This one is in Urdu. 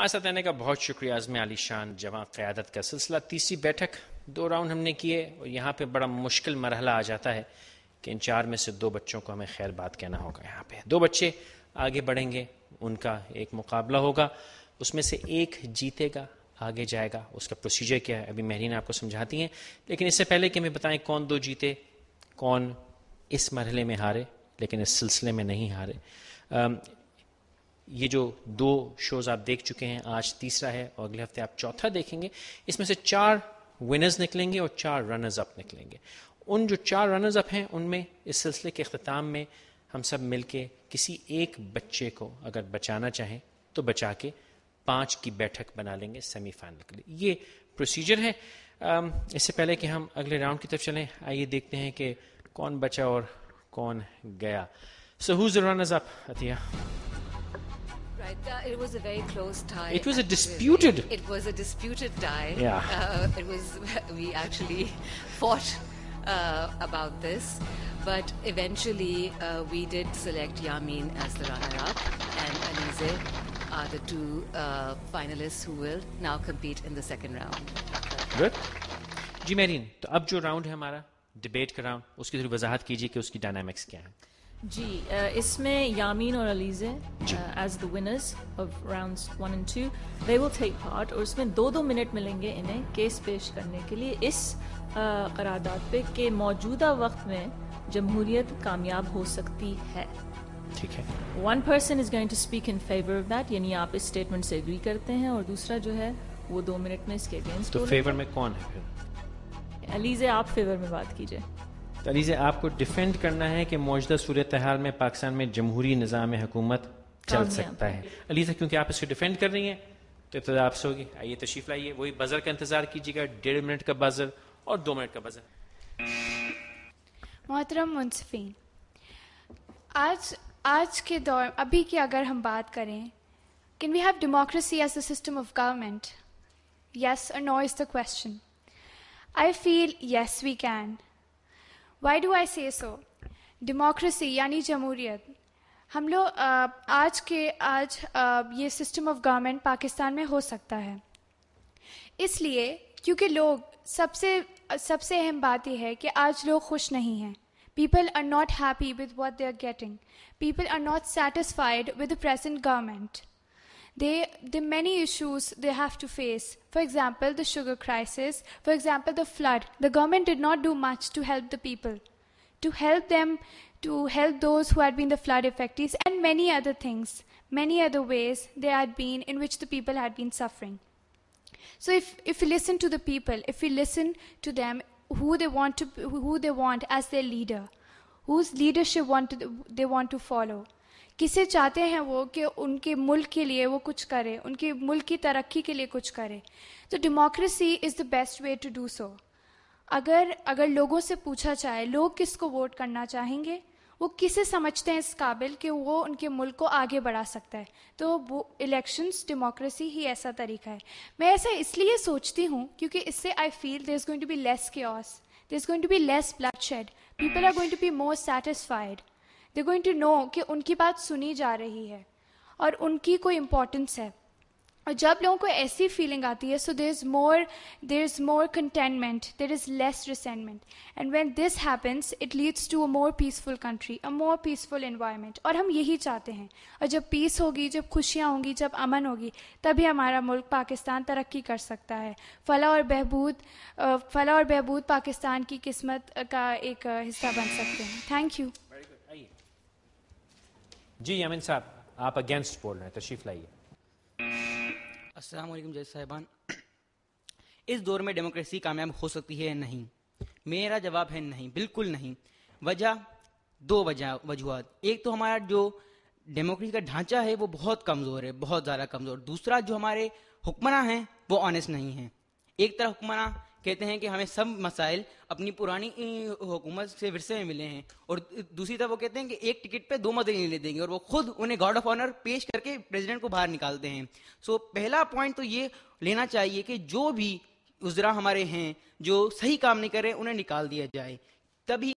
ہمارے ساتھ رہنے کا بہت شکریہ. عزم عالی شان جواں قیادت کا سلسلہ, تیسری بیٹھک, 2 راؤنڈ ہم نے کیے, اور یہاں پہ بڑا مشکل مرحلہ آ جاتا ہے کہ ان 4 میں سے 2 بچوں کو ہمیں خیر بات کہنا ہوگا. یہاں پہ 2 بچے آگے بڑھیں گے, ان کا ایک مقابلہ ہوگا, اس میں سے ایک جیتے گا, آگے جائے گا. اس کا پروسیجر کیا ہے ابھی مہرین آپ کو سمجھاتی ہیں, لیکن اس سے پہلے کہ ہمیں بتائیں کون 2 جیتے, کون اس مرحلے میں ہارے لیکن اس سلسلے میں نہیں ہارے. یہ جو 2 شوز آپ دیکھ چکے ہیں, آج تیسرا ہے اور اگلے ہفتے آپ چوتھا دیکھیں گے. اس میں سے 4 ونرز نکلیں گے اور 4 رنرز اپ نکلیں گے. ان جو 4 رنرز اپ ہیں ان میں اس سلسلے کے اختتام میں ہم سب مل کے کسی ایک بچے کو اگر بچانا چاہیں تو بچا کے 5 کی بیٹھک بنا لیں گے سیمی فائنل کے لیے. یہ پروسیجر ہے. اس سے پہلے کہ ہم اگلے راؤنڈ کی طرف چلیں, آئیے دیکھتے ہیں کہ کون بچا اور کون گیا. So who's the runners up, Atiya? Right, it was a very close tie. It was a disputed. It was a disputed tie. Yeah. We actually fought about this, but eventually we did select Yamin as the runner-up, and Alize are the 2 finalists who will now compete in the second round. Good. جی مہرین, تو اب جو راؤنڈ ہے ہمارا ڈبیٹ کا راؤنڈ, اس کی تھوڑی وضاحت کیجیے کہ اس کی ڈائنامکس کیا ہے. جی, اس میں یامین اور Alizeh as the winners of rounds 1 and 2 they will take part, اور اس میں 2 منٹ ملیں گے انہیں کیس پیش کرنے کے لیے اس قرارداد پہ کہ موجودہ وقت میں جمہوریت کامیاب ہو سکتی ہے. ٹھیک ہے. One person is going to speak in favor of that, یعنی آپ اس اسٹیٹمنٹ سے اگری کرتے ہیں, اور دوسرا جو ہے وہ 2 منٹ میں اس کے اگینسٹ. تو فیور میں کون ہے پھر؟ علیزے آپ فیور میں بات کیجیے. علیزے, آپ کو ڈیفینڈ کرنا ہے کہ موجودہ صورتحال میں پاکستان میں جمہوری نظام حکومت چل سکتا ہے. علیزہ, کیونکہ آپ اس کو ڈیفینڈ کر رہی ہیں تو ابتدا آپ سے ہوگی. آئیے تشریف لائیے, وہی بزر کا انتظار کیجیے گا, 1.5 منٹ کا بزر اور 2 منٹ کا بزر. محترم منصفین, آج کے دور ابھی کی اگر ہم بات کریں, can we have democracy as a system of government? Yes اور no is the question. I feel yes we can. Why do I say so? Democracy یعنی جمہوریت, ہم لوگ آج یہ سسٹم آف گورنمنٹ پاکستان میں ہو سکتا ہے اس لیے کیونکہ لوگ سب سے اہم بات یہ ہے کہ آج لوگ خوش نہیں ہیں. People are not happy with what they are getting. People are not satisfied with the present government. There are many issues they have to face. For example, the sugar crisis. For example, the flood. The government did not do much to help the people, to help them, to help those who had been the flood affectees, and many other things, many other ways there had been in which the people had been suffering. So if we listen to the people, if we listen to them, who they want as their leader, whose leadership they want to follow, کسے چاہتے ہیں وہ کہ ان کے ملک کے لیے وہ کچھ کرے, ان کے ملک کی ترقی کے لیے کچھ کرے, تو democracy is the best way to do so. اگر لوگوں سے پوچھا جائے لوگ کس کو ووٹ کرنا چاہیں گے, وہ کسے سمجھتے ہیں اس قابل کہ وہ ان کے ملک کو آگے بڑھا سکتا ہے, تو وہ الیکشنز ڈیموکریسی ہی ایسا طریقہ ہے. میں ایسا اس لیے سوچتی ہوں کیونکہ اس سے I feel there is going to be less chaos, there is going to be less bloodshed, people are going to be more satisfied. They're going to know کہ ان کی بات سنی جا رہی ہے اور ان کی کوئی امپورٹنس ہے. اور جب لوگوں کو ایسی فیلنگ آتی ہے, so there is more contentment, there is less resentment, and when this happens it leads to a more peaceful country, a more peaceful environment. اور ہم یہی چاہتے ہیں, اور جب پیس ہوگی, جب خوشیاں ہوں گی, جب امن ہوگی, تبھی ہمارا ملک پاکستان ترقی کر سکتا ہے. فلاح اور بہبود پاکستان کی قسمت کا ایک حصہ بن سکتے ہیں. Thank you. جی یامین صاحب, آپ اگینسٹ بول رہے ہیں, تشریف لائیے. السلام علیکم جج صاحبان. اس دور میں ڈیموکریسی کامیاب ہو سکتی ہے؟ نہیں. میرا جواب ہے نہیں, بالکل نہیں. وجہ 2 وجوہات. ایک تو ہمارا جو ڈیموکریسی کا ڈھانچہ ہے وہ بہت کمزور ہے, بہت زیادہ کمزور. دوسرا جو ہمارے حکمراں ہیں وہ آنیسٹ نہیں ہیں. ایک طرف حکمراں کہتے ہیں کہ ہمیں سب مسائل اپنی پرانی حکومت سے ورثے میں ملے ہیں, اور دوسری طرف وہ کہتے ہیں کہ ایک ٹکٹ پہ 2 مدنی لے دیں گے, اور وہ خود انہیں گارڈ آف آنر پیش کر کے پریزیڈنٹ کو باہر نکالتے ہیں. سو پہلا پوائنٹ تو یہ لینا چاہیے کہ جو بھی وزراء ہمارے ہیں جو صحیح کام نہیں کر رہے انہیں نکال دیا جائے, تبھی